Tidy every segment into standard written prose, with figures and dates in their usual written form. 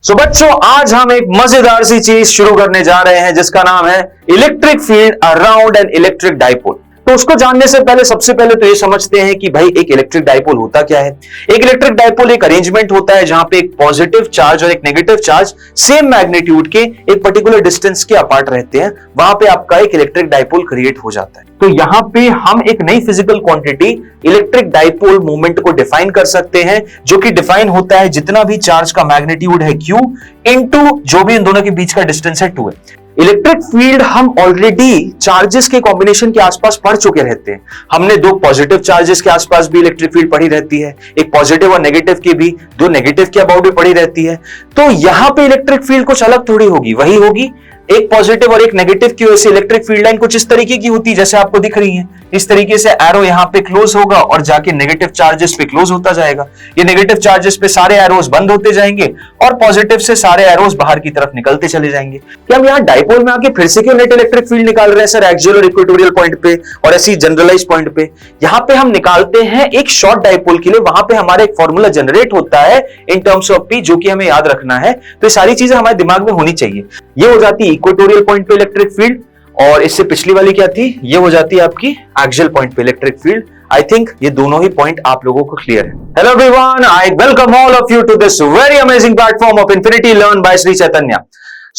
बच्चों आज हम एक मजेदार सी चीज शुरू करने जा रहे हैं जिसका नाम है electric field around an electric dipole. तो उसको जानने से पहले सबसे पहले तो ये समझते हैं कि भाई एक इलेक्ट्रिक डाइपोल होता क्या है। एक इलेक्ट्रिक डाइपोल एक अरेंजमेंट होता है जहां पे एक पॉजिटिव चार्ज और एक नेगेटिव चार्ज सेम मैग्नीट्यूड के एक पर्टिकुलर डिस्टेंस के अपार्ट रहते हैं, वहां पे आपका एक इलेक्ट्रिक डाइपोल क्रिएट हो जाता है। तो यहां पे हम एक नई physical quantity electric dipole movement को डिफाइन कर सकते हैं, जो कि डिफाइन होता है जितना भी चार्ज का मैग्नीट्यूड है Q इनटू जो भी इन दोनों के बीच का डिस्टेंस है 2 है। इलेक्ट्रिक फील्ड हम ऑलरेडी चार्जेस के कॉम्बिनेशन के आसपास पढ़ चुके रहते हैं। हमने दो पॉजिटिव चार्जेस के आसपास भी इलेक्ट्रिक फील्ड पढ़ी रहती है, एक पॉजिटिव और नेगेटिव की भी, दो नेगेटिव के अबाउट भी पढ़ी रहती है। तो यहां पे इलेक्ट्रिक फील्ड कुछ अलग थोड़ी होगी, वही होगी एक पॉजिटिव और एक नेगेटिव की वजह से इलेक्ट्रिक फील्ड लाइन कुछ इस तरीके की होती है जैसे आपको दिख रही है। इस तरीके से एरो यहां पे क्लोज होगा और जाके नेगेटिव चार्जेस पे क्लोज होता जाएगा। ये नेगेटिव चार्जेस पे सारे एरोस बंद होते जाएंगे और पॉजिटिव से सारे एरोस बाहर की तरफ निकलते चले जाएंगे। क्या हम यहाँ डाइपोल में आके फिर से क्यों नेट इलेक्ट्रिक फील्ड निकाल रहे हैं सर एक्सियल और इक्वेटोरियल पॉइंट पे और ऐसी जनरलाइज पॉइंट पे? यहाँ पे हम निकालते हैं एक शॉर्ट डाइपोल के लिए, वहां पे हमारा एक फॉर्मूला जनरेट होता है इन टर्म्स ऑफ पी, जो कि हमें याद रखना है। तो ये सारी चीजें हमारे दिमाग में होनी चाहिए। ये हो जाती है इक्वेटोरियल पॉइंट पे इलेक्ट्रिक फील्ड, और इससे पिछली वाली क्या थी, ये हो जाती है आपकी एक्सियल पॉइंट पे इलेक्ट्रिक फील्ड। आई थिंक ये दोनों ही पॉइंट आप लोगों को क्लियर है। Hello everyone, I welcome all of you to this very amazing platform of Infinity Learn by Shri Chaitanya.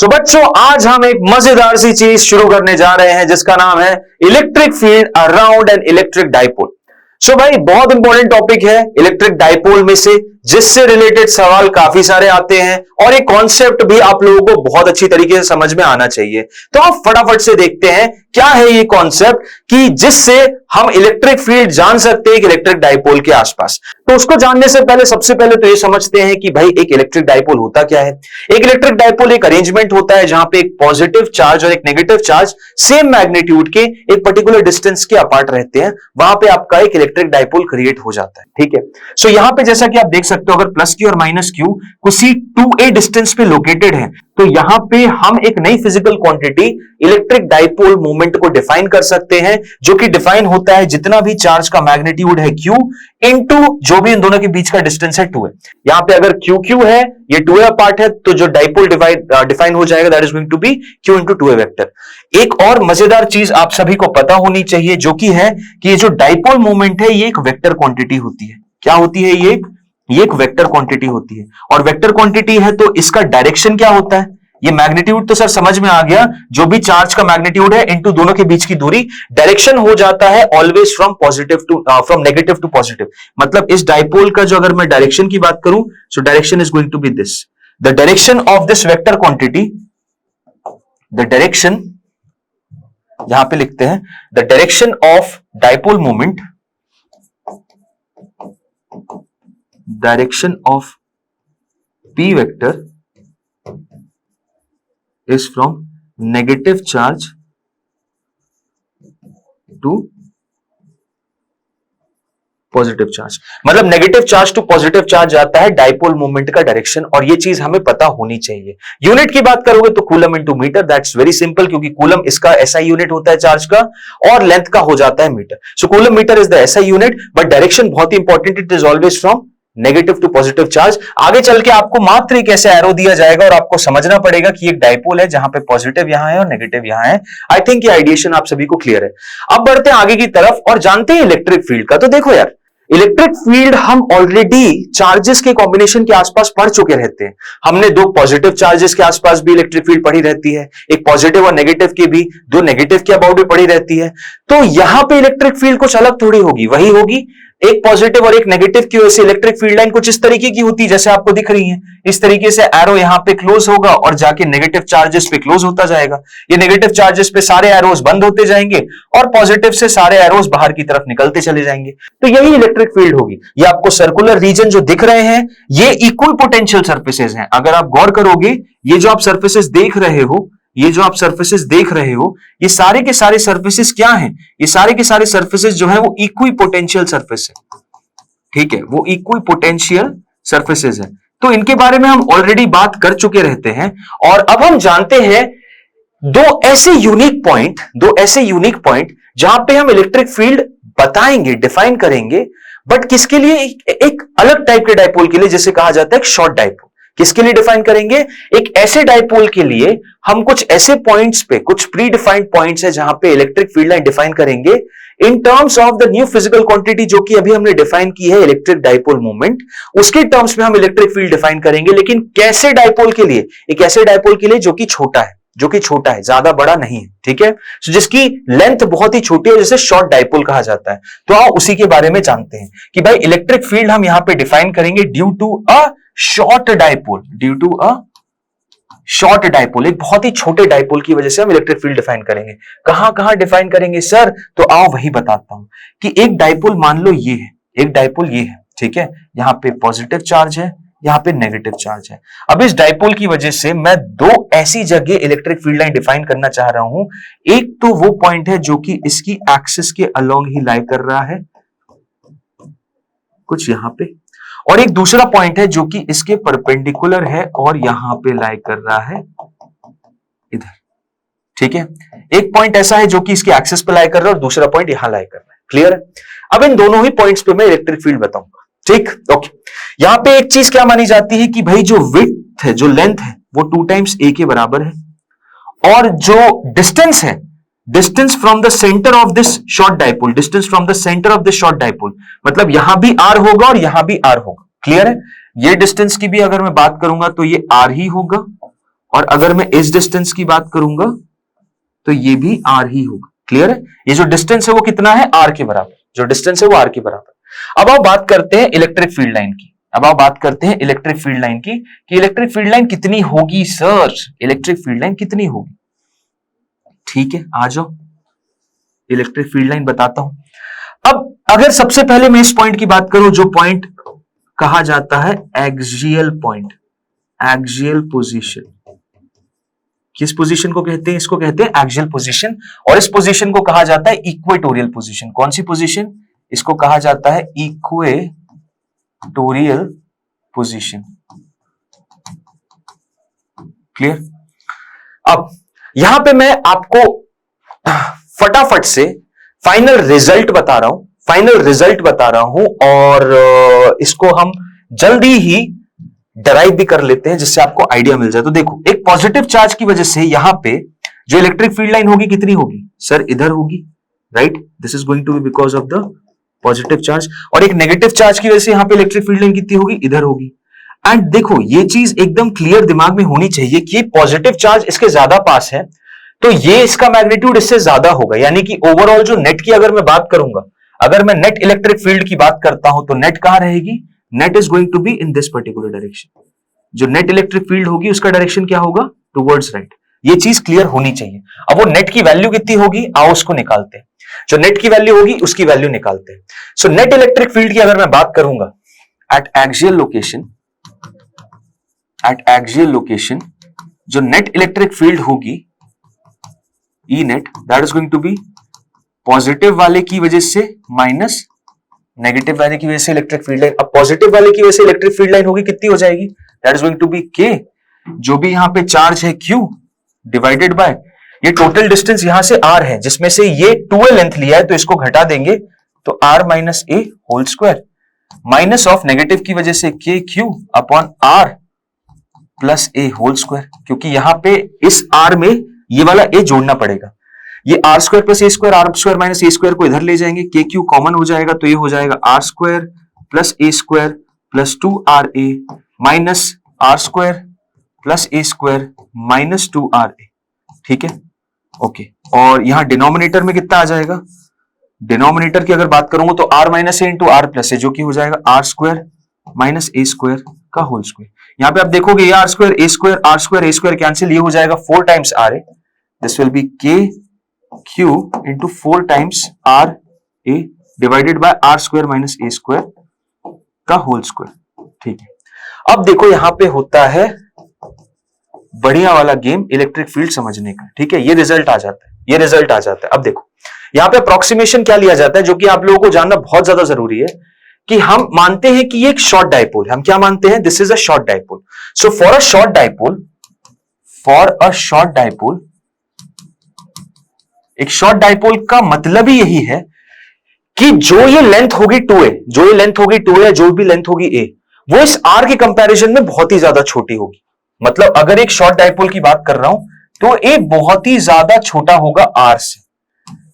बच्चों आज हम एक मजेदार सी चीज शुरू करने जा रहे हैं जिसका नाम है electric field around an electric dipole. भाई बहुत इंपॉर्टेंट टॉपिक है इलेक्ट्रिक डाइपोल में से, जिससे रिलेटेड सवाल काफी सारे आते हैं और एक कॉन्सेप्ट भी आप लोगों को बहुत अच्छी तरीके से समझ में आना चाहिए। तो आप फटाफट से देखते हैं क्या है ये कॉन्सेप्ट कि जिससे हम इलेक्ट्रिक फील्ड जान सकते हैं इलेक्ट्रिक डाइपोल के आसपास। तो उसको जानने से पहले सबसे पहले तो ये समझते हैं कि भाई एक इलेक्ट्रिक डाइपोल होता क्या है। एक इलेक्ट्रिक डाइपोल एक अरेंजमेंट होता है जहां पे एक पॉजिटिव चार्ज और एक नेगेटिव चार्ज सेम मैग्नीट्यूड के एक पर्टिकुलर डिस्टेंस के अपार्ट रहते हैं, वहां पे आपका एक इलेक्ट्रिक डाइपोल क्रिएट हो जाता है। ठीक है, सो यहां पे जैसा कि आप देख सकते हो, अगर प्लस क्यू और माइनस क्यू किसी 2a डिस्टेंस पे लोकेटेड है, तो यहां पे हम एक नई physical quantity electric dipole movement को डिफाइन कर सकते हैं, जो कि डिफाइन होता है जितना भी चार्ज का मैग्नीट्यूड है Q इनटू जो भी इन दोनों के बीच का डिस्टेंस है 2 है। यहां पे अगर QQ है, ये 2a पार्ट है, तो जो डाइपोल डिफाइन हो जाएगा that is going to be Q into 2a vector. एक और मजेदार चीज आप सभी को पता होनी चाहिए, जो कि है कि ये जो डाइपोल मूवमेंट है ये एक वेक्टर क्वांटिटी होती है। क्या होती है ये एक वेक्टर क्वांटिटी होती है, और वेक्टर क्वांटिटी है तो इसका डायरेक्शन क्या होता है, ये मैग्नीट्यूड तो सर समझ में आ गया, जो भी चार्ज का मैग्नीट्यूड है इनटू दोनों के बीच की दूरी, डायरेक्शन हो जाता है always from negative to positive. मतलब इस डाइपोल का जो अगर मैं डायरेक्शन की बात करूं, so direction is going to be this, the direction of this vector quantity, the direction यहां पे लिखते हैं the direction of dipole moment, direction of p vector is from negative charge to positive charge. मतलब negative charge to positive charge आता है dipole movement का direction, और ये चीज हमें पता होनी चाहिए। यूनिट की बात करोगे तो coulomb into metre, that's very simple, क्योंकि कूलम इसका एसआई यूनिट होता है चार्ज का, और लेंथ का हो जाता है metre. So coulomb metre is the SI unit, but direction बहुत ही important, it is always from negative to positive charge. आगे चल के आपको मात्र एक ऐसे एरो दिया जाएगा और आपको समझना पड़ेगा कि एक डाइपोल है जहां पे पॉजिटिव यहां है और नेगेटिव यहां है। आई थिंक ये आइडिएशन आप सभी को क्लियर है। अब बढ़ते हैं आगे की तरफ और जानते हैं इलेक्ट्रिक फील्ड का। तो देखो यार, इलेक्ट्रिक फील्ड हम ऑलरेडी चार्जेस के कॉम्बिनेशन के आसपास पढ़ चुके रहते हैं। हमने दो पॉजिटिव चार्जेस के आसपास भी इलेक्ट्रिक फील्ड पढ़ी रहती है, एक पॉजिटिव और नेगेटिव की भी, दो नेगेटिव के अबाउट भी पढ़ी रहती है। तो यहां पे इलेक्ट्रिक फील्ड कुछ अलग थोड़ी होगी, वही होगी एक पॉजिटिव और एक नेगेटिव की वजह से इलेक्ट्रिक फील्ड लाइन कुछ इस तरीके की होती है जैसे आपको दिख रही है। इस तरीके से एरो यहां पे क्लोज होगा और जाके नेगेटिव चार्जेस पे क्लोज होता जाएगा। ये नेगेटिव चार्जेस पे सारे एरोस बंद होते जाएंगे और पॉजिटिव से सारे एरोस बाहर की तरफ निकलते चले जाएंगे। तो यही इलेक्ट्रिक फील्ड होगी। ये आपको सर्कुलर रीजन जो दिख रहे हैं ये इक्वल पोटेंशियल सर्फेसेस हैं। अगर आप गौर करोगे, ये जो आप सर्फेसेस देख रहे हो, ये सारे के सारे सर्फेसेस क्या हैं? ये सारे के सारे सर्फेसेस जो है वो इक्वी पोटेंशियल सर्फेस है। ठीक है, वो इक्वी पोटेंशियल सर्फेसेस है। तो इनके बारे में हम ऑलरेडी बात कर चुके रहते हैं, और अब हम जानते हैं दो ऐसे यूनिक पॉइंट जहां पे हम इलेक्ट्रिक फील्ड बताएंगे, डिफाइन करेंगे, बट किसके लिए? एक अलग टाइप के डाइपोल के लिए, जिसे कहा जाता है शॉर्ट डाइपोल। किसके लिए डिफाइन करेंगे? एक ऐसे डाइपोल के लिए हम कुछ ऐसे पॉइंट्स पे, कुछ प्री डिफाइंड पॉइंट्स है जहां पे इलेक्ट्रिक फील्ड लाइन डिफाइन करेंगे in terms of the new physical quantity जो कि अभी हमने डिफाइन की है इलेक्ट्रिक डाइपोल मोमेंट, उसके टर्म्स में हम इलेक्ट्रिक फील्ड डिफाइन करेंगे। लेकिन कैसे डाइपोल के लिए? एक ऐसे डाइपोल के लिए जो कि छोटा है, ज्यादा बड़ा नहीं है, ठीक है, so, जिसकी लेंथ बहुत ही छोटी है, जिसे शॉर्ट डाइपोल कहा जाता है। तो आओ उसी के बारे में जानते हैं कि भाई इलेक्ट्रिक फील्ड हम यहां पे डिफाइन करेंगे due to a short dipole, एक बहुत ही छोटे डाइपोल की वजह से हम इलेक्ट्रिक फील्ड डिफाइन करेंगे। कहां डिफाइन करेंगे सर? तो आओ वही बताता हूं कि एक डाइपोल मान लो ये है, एक डाइपोल ये है, ठीक है, यहां पे पॉजिटिव चार्ज है, यहां पे नेगेटिव चार्ज है। अब इस डाइपोल की वजह से मैं दो ऐसी जगह इलेक्ट्रिक फील्ड लाइन डिफाइन करना चाह रहा हूं। एक तो वो पॉइंट है जो कि इसकी एक्सिस के अलोंग ही लाई कर रहा है, कुछ यहां पे, और एक दूसरा पॉइंट है जो कि इसके परपेंडिकुलर है और यहां पे लाई कर रहा है इधर, ठीक है। एक पॉइंट ऐसा है जो कि इसके एक्सिस पे लाई कर रहा है और दूसरा पॉइंट यहां लाई कर रहा है। क्लियर है? अब इन दोनों ही पॉइंट्स पे मैं इलेक्ट्रिक फील्ड बताऊंगा, ठीक, ओके। यहां पे एक चीज क्या मानी जाती है कि भाई जो विड्थ है, जो लेंथ है, वो 2 टाइम्स a के बराबर है, और जो डिस्टेंस है, distance from the centre of this short dipole, मतलब यहां भी r होगा और यहां भी r होगा। क्लियर है? ये डिस्टेंस की भी अगर मैं बात करूंगा तो ये r ही होगा, और अगर मैं इस डिस्टेंस की बात करूंगा तो ये भी r ही होगा। क्लियर है? ये जो डिस्टेंस है वो कितना है? r के बराबर, जो डिस्टेंस है वो r के बराबर। अब आप बात करते हैं इलेक्ट्रिक फील्ड लाइन की, कि इलेक्ट्रिक फील्ड लाइन कितनी होगी सर? इलेक्ट्रिक फील्ड लाइन कितनी होगी? ठीक है, आ जाओ, इलेक्ट्रिक फील्ड लाइन बताता हूं। अब अगर सबसे पहले मैं इस पॉइंट की बात करूं, जो पॉइंट कहा जाता है एक्सियल पॉइंट, एक्सियल पोजीशन, किस पोजीशन को कहते हैं? इसको कहते हैं एक्सियल पोजीशन, और इस पोजीशन को कहा जाता है इक्वेटोरियल पोजीशन। कौन सी पोजीशन? इसको कहा जाता है इक्वेटोरियल पोजीशन। क्लियर? अब यहां पे मैं आपको फटाफट से फाइनल रिजल्ट बता रहा हूं, और इसको हम जल्दी ही डराइव भी कर लेते हैं जिससे आपको आइडिया मिल जाए। तो देखो, एक पॉजिटिव चार्ज की वजह से यहां पे जो इलेक्ट्रिक फील्ड लाइन होगी कितनी होगी सर? इधर होगी, right? This is going to be because of the positive charge. और एक नेगेटिव चार्ज की वजह से यहां पे इलेक्ट्रिक फील्ड लाइन कितनी होगी? इधर होगी। एंड देखो, ये चीज एकदम क्लियर दिमाग में होनी चाहिए कि पॉजिटिव चार्ज इसके ज्यादा पास है, तो ये इसका मैग्नीट्यूड इससे ज्यादा होगा, यानी कि ओवरऑल जो नेट की अगर मैं बात करूंगा, अगर मैं नेट इलेक्ट्रिक फील्ड की बात करता हूं, तो नेट कहां रहेगी? Net is going to be in this particular direction. जो नेट इलेक्ट्रिक फील्ड होगी उसका डायरेक्शन क्या होगा? Towards right. ये चीज क्लियर होनी चाहिए। अब वो नेट की वैल्यू कितनी होगी, आओ उसको निकालते हैं। जो नेट की वैल्यू होगी उसकी वैल्यू निकालते हैं। सो नेट इलेक्ट्रिक फील्ड की अगर मैं बात करूंगा एट एक्सियल लोकेशन, जो नेट इलेक्ट्रिक फील्ड होगी E net, that is going to be positive वाले की वजह से माइनस नेगेटिव वाले की वजह से इलेक्ट्रिक फील्ड लाइन। अब पॉजिटिव वाले की वजह से इलेक्ट्रिक फील्ड लाइन होगी कितनी हो जाएगी? That is going to be K, जो भी यहां पे चार्ज है Q डिवाइडेड बाय ये टोटल डिस्टेंस यहां से r है, जिसमें से ये 2a लेंथ लिया है, तो इसको घटा देंगे तो r minus a whole square, minus of negative की वजह से KQ upon r plus a whole square, क्योंकि यहां पे इस r में ये वाला a जोड़ना पड़ेगा। ये are square plus A square, R square minus A square को इधर ले जाएंगे, के क्यू कॉमन हो जाएगा, तो ये हो जाएगा are square plus A square plus 2RA minus R square plus A square minus 2RA। ठीक है, ओके। और यहां डिनोमिनेटर में कितना आ जाएगा? डिनोमिनेटर की अगर बात करूंगा तो r minus a into r plus a, जो कि हो जाएगा are square minus A square का होल स्क्वायर। यहां पे आप देखोगे ये are square a square cancel, ये हो जाएगा 4 times r a, this will be k q into 4 times r a divided by r square minus A square का होल स्क्वायर। ठीक है, अब देखो यहां पे होता है बढ़िया वाला गेम इलेक्ट्रिक फील्ड समझने का। ठीक है, ये रिजल्ट आ जाता है। अब देखो यहां पे अप्रोक्सीमेशन क्या लिया जाता है, जो कि आप लोगों को जानना बहुत ज्यादा जरूरी है, कि हम मानते हैं कि ये एक शॉर्ट डाइपोल है। हम क्या मानते हैं? This is a short dipole. So for a short dipole, एक शॉर्ट डाइपोल का मतलब ही यही है कि जो ये लेंथ होगी 2a, या जो भी लेंथ होगी a, वो इस आर के कंपैरिजन में बहुत ही ज्यादा छोटी होगी। मतलब अगर एक शॉर्ट डाइपोल की बात कर रहा हूं तो ये बहुत ही ज्यादा छोटा होगा आर से।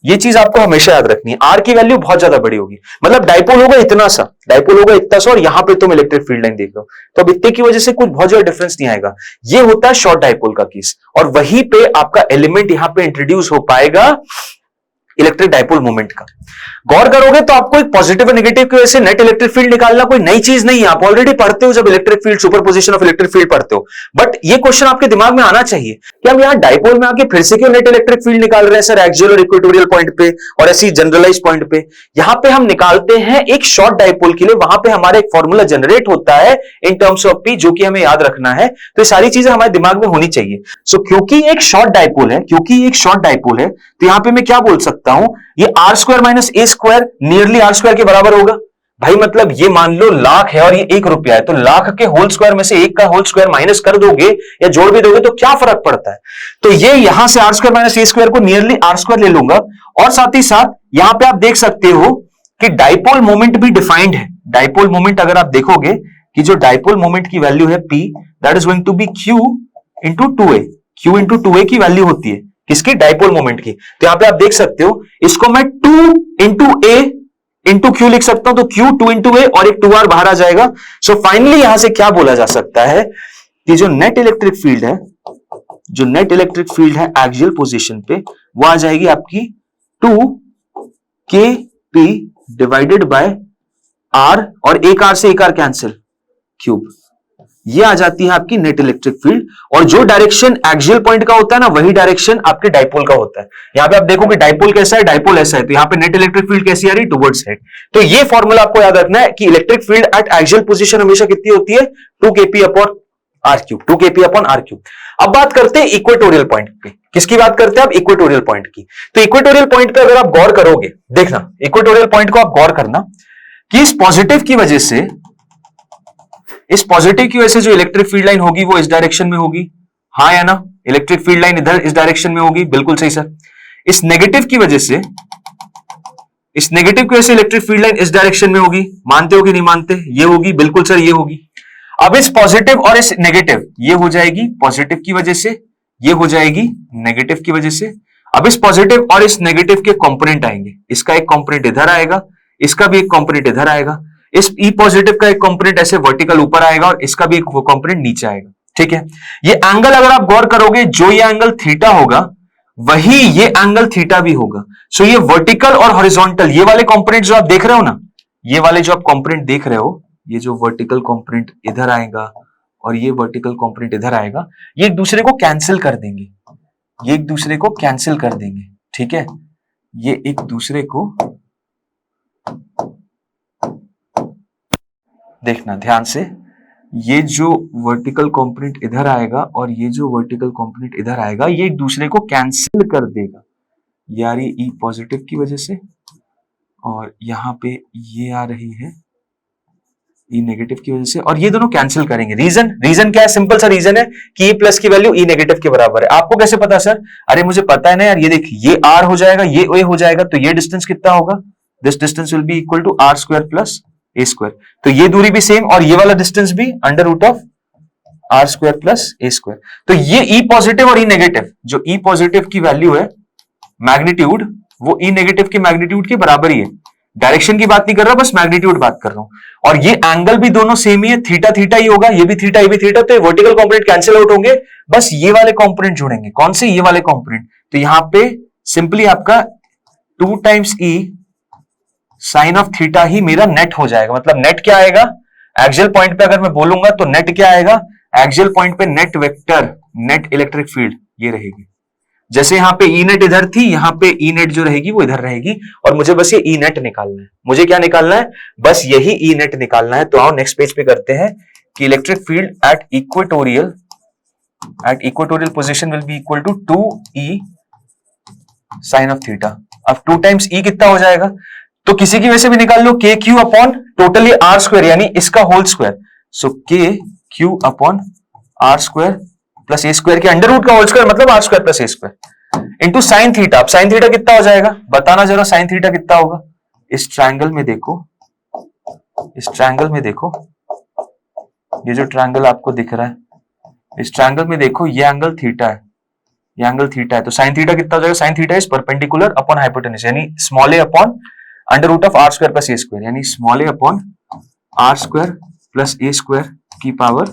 ये चीज आपको हमेशा याद रखनी है, आर की वैल्यू बहुत ज्यादा बड़ी होगी। मतलब डाइपोल होगा इतना सा, डाइपोल होगा इतना सा, और यहां पे तुम इलेक्ट्रिक फील्ड लाइन देख लो, तो अब इतने की वजह से कुछ बहुत ज्यादा डिफरेंस नहीं आएगा। ये होता है शॉर्ट डाइपोल का केस, और वहीं पे आपका एलिमेंट यहां पे इंट्रोड्यूस हो पाएगा इलेक्ट्रिक डाइपोल मोमेंट का। गौर करोगे तो आपको एक पॉजिटिव और नेगेटिव की वजह से नेट इलेक्ट्रिक फील्ड निकालना कोई नई चीज नहीं है, आप ऑलरेडी पढ़ते हो जब electric field, superposition of electric field पढ़ते हो। बट ये क्वेश्चन आपके दिमाग में आना चाहिए कि हम यहाँ डाइपोल में आके फिर से क्यों नेट इलेक्ट्रिक फील्ड निकाल रहे हैं सर, एक्सियल और इक्वेटोरियल पॉइंट पे और ऐसी जनरलाइज पॉइंट पे। यहां पे हम निकालते हैं एक शॉर्ट डाइपोल के लिए, वहां पे हमारा एक फॉर्मूला जनरेट होता है इन टर्म्स ऑफ पी, जो कि हमें याद रखना है। तो ये सारी चीजें हमारे दिमाग में होनी चाहिए। सो क्योंकि एक शॉर्ट डाइपोल है, तो यहां पे मैं क्या बोल सकता हूं, ये are square minus A square nearly R square के बराबर होगा। भाई मतलब ये मान लो लाख है और ये 1 रुपया है, तो लाख के होल स्क्वायर में से 1 का होल स्क्वायर माइनस कर दोगे या जोड़ भी दोगे तो क्या फर्क पड़ता है। तो ये यहां से आर स्क्वायर माइनस ए स्क्वायर को नियरली आर स्क्वायर ले लूंगा, और साथ ही साथ यहां पे आप देख सकते हो कि डाइपोल मोमेंट भी डिफाइंड है। डाइपोल मोमेंट अगर आप देखोगे कि जो डाइपोल मोमेंट की वैल्यू है P, that is going to be Q into 2A। Q into 2A की वैल्यू होती है किसकी, डाइपोल मोमेंट की। तो यहां पे आप देख सकते हो, इसको मैं 2 इंटू A इंटू Q लिख सकता हूं, तो Q 2 इंटू A और एक 2R बाहर आ जाएगा। सो फाइनली यहां से क्या बोला जा सकता है कि जो नेट इलेक्ट्रिक फील्ड है, एक्सियल पोजीशन पे, वो आ जाएगी आपकी 2kp डिवाइडेड बाय R, और एक R से एक R कैंसिल, क्यूब। ये आ जाती है आपकी नेट इलेक्ट्रिक फील्ड। और जो डायरेक्शन एक्सियल पॉइंट का होता है ना, वही डायरेक्शन आपके डाइपोल का होता है। यहां पे आप देखोगे डाइपोल कैसा है, डाइपोल ऐसा है, तो यहां पे नेट इलेक्ट्रिक फील्ड कैसी आ रही, टुवर्ड्स हेड। तो ये फॉर्मूला आपको याद रखना है कि electric field at axial position हमेशा कितनी होती है, 2kp upon are cube, 2kp upon are cube. अब बात करते हैं इक्वेटोरियल पॉइंट पे। किसकी बात करते हैं आप, इक्वेटोरियल पॉइंट की। तो इक्वेटोरियल पॉइंट पे अगर आप गौर करोगे, देखना इक्वेटोरियल पॉइंट को आप गौर करना कि इस पॉजिटिव की वजह से जो इलेक्ट्रिक फील्ड लाइन होगी वो इस डायरेक्शन में होगी, हाँ या ना। इलेक्ट्रिक फील्ड लाइन इधर इस डायरेक्शन में होगी, बिल्कुल सही सर। इस नेगेटिव की वजह से इलेक्ट्रिक फील्ड लाइन इस डायरेक्शन में होगी, मानते हो कि नहीं मानते, ये होगी, बिल्कुल सर ये होगी। अब इस पॉजिटिव और इस नेगेटिव, ये हो जाएगी पॉजिटिव की वजह से, ये हो जाएगी नेगेटिव की वजह से। अब इस पॉजिटिव और इस नेगेटिव के कंपोनेंट आएंगे, इसका एक कंपोनेंट इधर आएगा, इसका भी एक कंपोनेंट इधर आएगा, इस ई पॉजिटिव का एक कंपोनेंट ऐसे वर्टिकल ऊपर आएगा और इसका भी एक कंपोनेंट नीचे आएगा। ठीक है, ये एंगल अगर आप गौर करोगे, जो ये एंगल थीटा होगा वही ये एंगल थीटा भी होगा। सो ये वर्टिकल और हॉरिजॉन्टल, ये वाले कंपोनेंट जो आप देख रहे हो ना, ये वाले जो आप कंपोनेंट देख रहे हो, ये जो वर्टिकल कंपोनेंट इधर आएगा और ये वर्टिकल कंपोनेंट इधर आएगा, ये एक दूसरे को कैंसिल कर देंगे, ठीक है, ये एक दूसरे को, देखना ध्यान से, ये जो वर्टिकल कंपोनेंट इधर आएगा और ये जो वर्टिकल कंपोनेंट इधर आएगा, ये एक दूसरे को कैंसिल कर देगा यार, ये ई पॉजिटिव की वजह से, और यहां पे ये आ रही है ई नेगेटिव की वजह से, और ये दोनों कैंसिल करेंगे। रीजन क्या है, सिंपल सा रीजन है कि ई प्लस की वैल्यू ई नेगेटिव के बराबर है। आपको कैसे पता सर, अरे मुझे पता है ना यार, ये देख, ये आर हो जाएगा, ये ए हो जाएगा, तो ये डिस्टेंस कितना होगा, this distance will be equal to R square plus A square. तो ये दूरी भी सेम और ये वाला डिस्टेंस भी under root of are square plus A square. तो ये ई पॉजिटिव और ई नेगेटिव, जो ई पॉजिटिव की वैल्यू है मैग्नीट्यूड, वो ई नेगेटिव के मैग्नीट्यूड के बराबर ही है। डायरेक्शन की बात नहीं कर रहा, बस मैग्नीट्यूड बात कर रहा हूं। और ये एंगल भी दोनों सेम ही है, थीटा थीटा ही होगा, ये भी थीटा ये भी थीटा, तो वर्टिकल कंपोनेंट कैंसिल आउट होंगे, बस ये वाले कंपोनेंट जुड़ेंगे। कौन से, ये वाले कंपोनेंट। तो यहां पे सिंपली आपका 2 times E sine of theta ही मेरा नेट हो जाएगा। मतलब नेट क्या आएगा, एक्सियल पॉइंट पे अगर मैं बोलूंगा तो नेट क्या आएगा, एक्सियल पॉइंट पे net vector, net electric field ये रहेगी। जैसे यहां पे ई नेट इधर थी, यहां पे ई नेट जो रहेगी वो इधर रहेगी, और मुझे बस ये ई नेट निकालना है। मुझे क्या निकालना है, बस यही ई नेट निकालना है। तो आओ नेक्स्ट पेज पे करते हैं कि electric field at equatorial position will be equal to 2e sine of theta. अब 2 टाइम्स ई कितना हो जाएगा, तो किसी की वजह से भी निकाल लो, K Q upon totally R square, यानी इसका whole square. So K Q upon are square plus A square के अंडर रूट का होल स्क्वायर, मतलब आर स्क्वायर प्लस ए स्क्वायर इंटू साइन थीटा। अब साइन थीटा कितना हो जाएगा, बताना जरा, साइन थीटा कितना होगा। इस ट्रायंगल में देखो, ये जो ट्रायंगल आपको दिख रहा है, इस ट्रायंगल में देखो ये एंगल थीटा है, ये एंगल थीटा है, तो साइन थीटा कितना हो जाएगा, sine theta is perpendicular upon hypotenuse, यानी small a upon under root of are square plus A square, यानी small a upon are square plus A square की पावर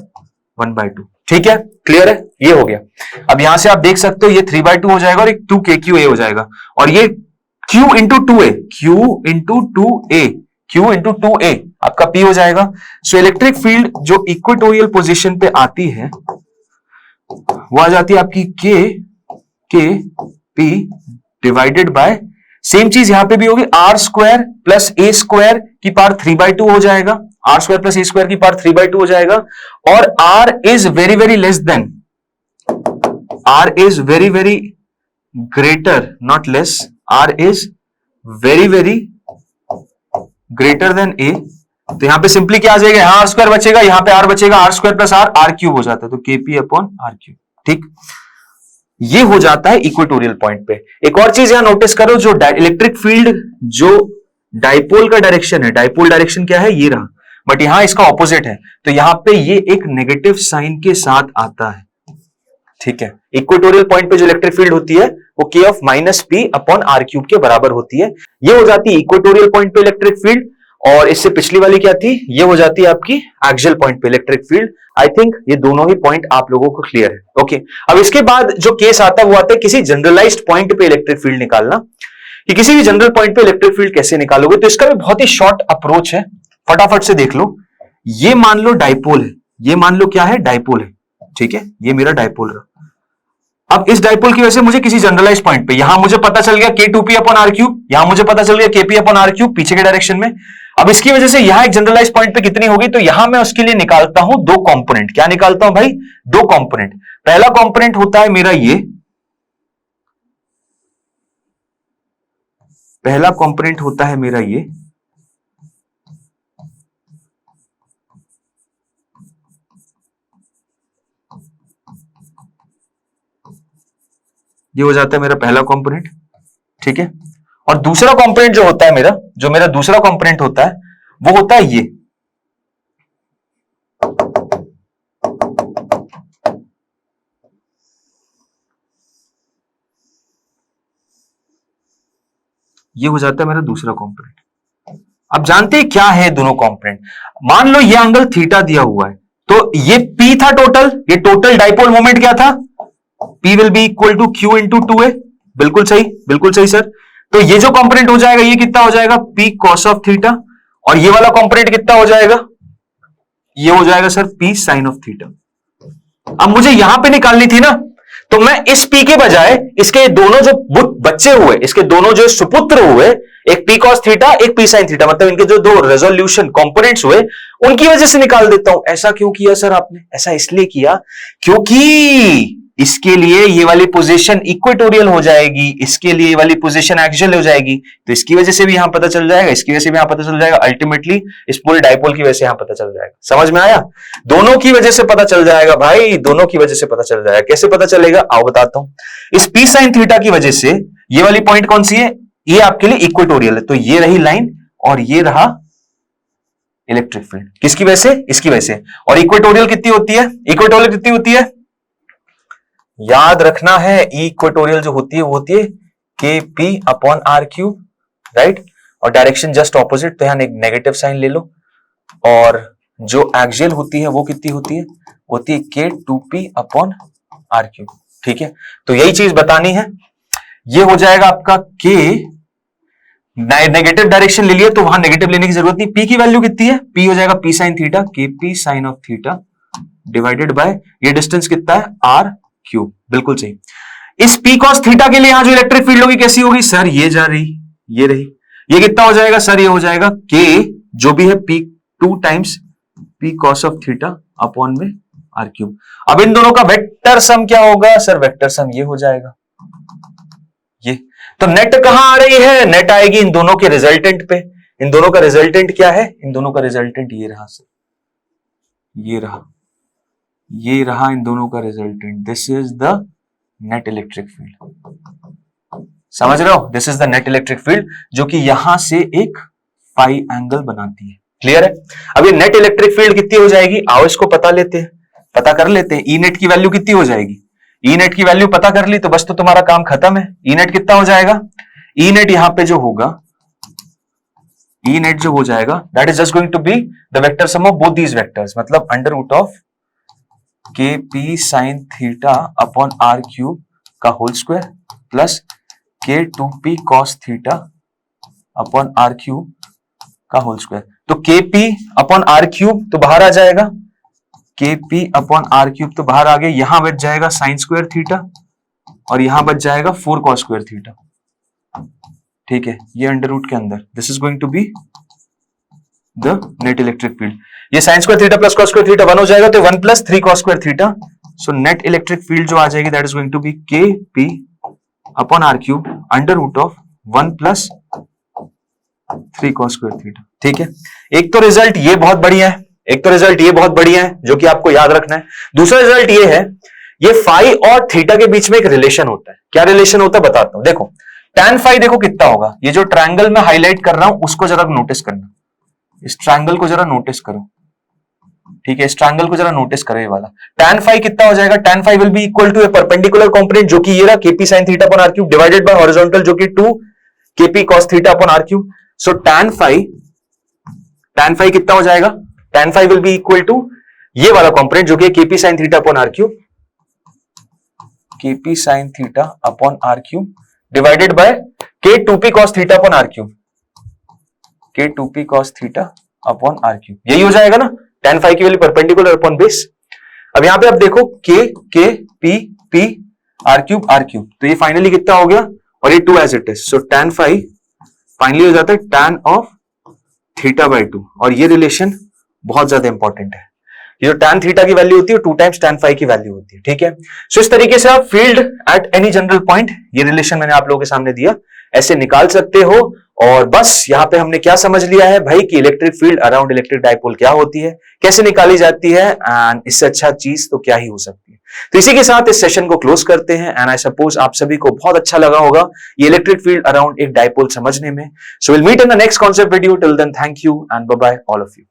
1/2। ठीक है, क्लियर है, ये हो गया। अब यहां से आप देख सकते हो ये 3/2 हो जाएगा और एक 2kqa हो जाएगा, और ये q into 2a, q into 2a, q into 2a आपका p हो जाएगा। सो इलेक्ट्रिक फील्ड जो इक्वेटोरियल पोजीशन पे आती है वो आ जाती है आपकी k p divided by, same चीज यहां पे भी होगी, आर स्क्वायर प्लस ए स्क्वायर की पावर 3/2 हो जाएगा, are square plus A square की पावर 3/2 हो जाएगा, और r is very very less than, r is very very greater not less, r is very very greater than a, तो यहां पे सिंपली क्या आ जाएगा, यहां आर स्क्वायर बचेगा, यहां पे आर बचेगा, R square plus R, R cube हो जाता है, तो केपी अपॉन आर क्यूब। ठीक, ये हो जाता है इक्वेटोरियल पॉइंट पे। एक और चीज यहां नोटिस करो, जो इलेक्ट्रिक फील्ड जो डाइपोल का डायरेक्शन है, डाइपोल डायरेक्शन क्या है, ये रहा, बट यहां इसका ऑपोजिट है, तो यहां पे ये एक नेगेटिव साइन के साथ आता है। ठीक है, इक्वेटोरियल पॉइंट पे जो इलेक्ट्रिक फील्ड होती है वो k of minus P upon are cube के बराबर होती है। ये हो जाती है इक्वेटोरियल पॉइंट पे इलेक्ट्रिक फील्ड, और इससे पिछली वाली क्या थी, ये हो जाती है आपकी एक्सियल पॉइंट पे इलेक्ट्रिक फील्ड। आई थिंक ये दोनों ही पॉइंट आप लोगों को क्लियर है। ओके, अब इसके बाद जो केस आता है वो आता है किसी जनरलाइज्ड पॉइंट पे इलेक्ट्रिक फील्ड निकालना, कि किसी भी जनरल पॉइंट पे इलेक्ट्रिक फील्ड कैसे निकालोगे, तो इसका भी बहुत ही शॉर्ट अप्रोच है, फटाफट से देख लो। ये मान लो डाइपोल है, ये मान लो क्या है, डाइपोल है। ठीक है, ये मेरा डाइपोल रहा। अब इस डाइपोल की वजह से मुझे किसी जनरलाइज पॉइंट पे, यहां मुझे पता चल गया k2p अपॉन r क्यूब, यहां मुझे पता चल गया kp अपॉन r क्यूब पीछे के डायरेक्शन में। अब इसकी वजह से यहां एक जनरलाइज पॉइंट पे कितनी होगी, तो यहां मैं उसके लिए निकालता हूं दो कंपोनेंट। क्या निकालता हूं भाई, दो कंपोनेंट। पहला कंपोनेंट होता है मेरा ये, पहला कंपोनेंट होता है मेरा ये हो जाता है मेरा पहला कंपोनेंट। ठीक है, और दूसरा कंपोनेंट जो होता है मेरा, जो मेरा दूसरा कंपोनेंट होता है वो होता है ये हो जाता है मेरा दूसरा कंपोनेंट। अब जानते हैं क्या है दोनों कंपोनेंट। मान लो ये एंगल थीटा दिया हुआ है, तो ये P था टोटल, ये टोटल डाइपोल मोमेंट क्या था, P will be equal to Q into 2a। बिल्कुल सही सर। तो ये जो कंपोनेंट हो जाएगा ये कितना हो जाएगा, P cos ऑफ थीटा, और ये वाला कंपोनेंट कितना हो जाएगा, ये हो जाएगा sir P sin of theta. अब मुझे यहां पे निकालनी थी ना, तो मैं इस P के बजाय इसके दोनों जो बच्चे हुए, इसके दोनों जो सुपुत्र हुए, एक P cos थीटा, एक P sin थीटा, मतलब इनके जो दो रेजोल्यूशन कंपोनेंट्स हुए उनकी वजह से निकाल देता हूं। ऐसा क्यों किया सर आपने, ऐसा इसलिए किया क्योंकि इसके लिए ये वाली पोजीशन इक्वेटोरियल हो जाएगी, इसके लिए ये वाली पोजीशन एक्सियल हो जाएगी, तो इसकी वजह से भी यहां पता चल जाएगा, इसकी वजह से भी यहां पता चल जाएगा, अल्टीमेटली इस पूरे डाइपोल की वजह से यहां पता चल जाएगा। समझ में आया, दोनों की वजह से पता चल जाएगा भाई, दोनों की वजह से पता चल जाएगा। कैसे पता चलेगा आओ बताता हूं। इस P sin थीटा की वजह से ये वाली पॉइंट कौन सी है, ये आपके लिए इक्वेटोरियल है, तो ये रही लाइन और ये रहा इलेक्ट्रिक फील्ड। किसकी वजह से, इसकी वजह से। और इक्वेटोरियल कितनी होती है, इक्वेटोरियल कितनी होती है, याद रखना है, इक्वेटोरियल जो होती है वो होती है kp upon r cube, right, और डायरेक्शन जस्ट ऑपोजिट, तो यहां एक नेगेटिव साइन ले लो। और जो एक्सियल होती है वो कितनी होती है, होती है k2p अपॉन r क्यूब। ठीक है, तो यही चीज बतानी है। ये हो जाएगा आपका k, नेगेटिव डायरेक्शन ले लिया तो वहां नेगेटिव लेने की जरूरत नहीं। p की वैल्यू कितनी है, p हो जाएगा p sin theta, kp sin of theta divided by ये डिस्टेंस कितना है r क्यूब। बिल्कुल सही। इस P cos थीटा के लिए यहां जो इलेक्ट्रिक फील्ड होगी कैसी होगी सर, ये जा रही, ये रही, ये कितना हो जाएगा सर, ये हो जाएगा K जो भी है P2 times P cos of theta upon में R क्यूब। अब इन दोनों का वेक्टर सम क्या होगा सर, वेक्टर सम ये हो जाएगा, ये। तो नेट कहां आ रही है, नेट आएगी इन दोनों के रिजल्टेंट पे। इन दोनों का रिजल्टेंट क्या है, इन दोनों का रिजल्टेंट ये रहा सर, ये रहा, ये रहा इन दोनों का resultant. This is the net electric field. समझ रहे हो, this is the net electric field जो कि यहां से एक फाई एंगल बनाती है। क्लियर है? अब ये नेट इलेक्ट्रिक फील्ड कितनी हो जाएगी, आओ इसको पता कर लेते हैं। ई नेट की वैल्यू कितनी हो जाएगी, ई नेट की वैल्यू पता कर ली तो बस तो तुम्हारा काम खत्म है। ई नेट कितना हो जाएगा, ई नेट यहां पे जो होगा, ई नेट जो हो जाएगा that is just going to be the vector sum of both these vectors, मतलब under root of K P sine theta upon are cube का whole square plus K two P cos theta upon are cube का whole square. तो K p upon are cube तो बाहर आ जाएगा, के p upon are cube तो बाहर आ गया, यहां बच जाएगा साइन स्क्वायर थीटा और यहां बच जाएगा 4 कॉस स्क्वायर थीटा। ठीक है, ये अंडर रूट के अंदर this is going to be the net electric field. ये sine square theta plus cos square theta 1 हो जाएगा तो 1 plus 3 cos square theta. So net electric field जो आ जाएगी that is going to be k p upon are cube under root of 1 plus 3 cos square theta. ठीक है, एक तो रिजल्ट ये बहुत बढ़िया है, जो कि आपको याद रखना है। दूसरा रिजल्ट ये है, ये फाई और थीटा के बीच में एक रिलेशन होता है। क्या रिलेशन होता है बताता हूं। देखो tan फाई देखो कितना होगा, ये जो ट्रायंगल में हाईलाइट कर रहा हूं उसको जरा नोटिस करना, इस ट्रायंगल को जरा नोटिस करो। ठीक है, इस ट्रायंगल को जरा नोटिस करो, ये वाला tan फाई कितना हो जाएगा, tan phi will be equal to a perpendicular component जो कि ये रहा kp sin theta upon r cube divided by horizontal जो कि 2 kp cos theta upon r cube. So tan phi कितना हो जाएगा, tan phi will be equal to ये वाला कंपोनेंट जो कि kp sin theta upon r cube, kp sin theta upon r cube divided by k2p cos theta upon r cube, k2p cos theta upon r cube. यही हो जाएगा ना, tan phi की value perpendicular upon base. अब यहां पे आप देखो k p r क्यूब, तो ये फाइनली कितना हो गया और ये 2 as it is. So tan phi finally हो जाता है tan ऑफ थीटा बाय 2 और ये रिलेशन बहुत ज्यादा इंपॉर्टेंट है। ये जो tan थीटा की वैल्यू होती है 2 टाइम्स tan फाई की वैल्यू होती है। ठीक है, सो इस तरीके से आप field at any general point, ये रिलेशन मैंने आप लोगों के सामने दिया, ऐसे निकाल सकते हो। और बस यहां पे हमने क्या समझ लिया है भाई कि electric field around electric dipole क्या होती है, कैसे निकाली जाती है, एंड इससे अच्छा चीज तो क्या ही हो सकती है। तो इसी के साथ इस सेशन को क्लोज करते हैं एंड आई सपोज आप सभी को बहुत अच्छा लगा होगा ये इलेक्ट्रिक फील्ड अराउंड एक डाइपोल समझने में। So will meet in the next concept video, till then thank you and bye bye all of you.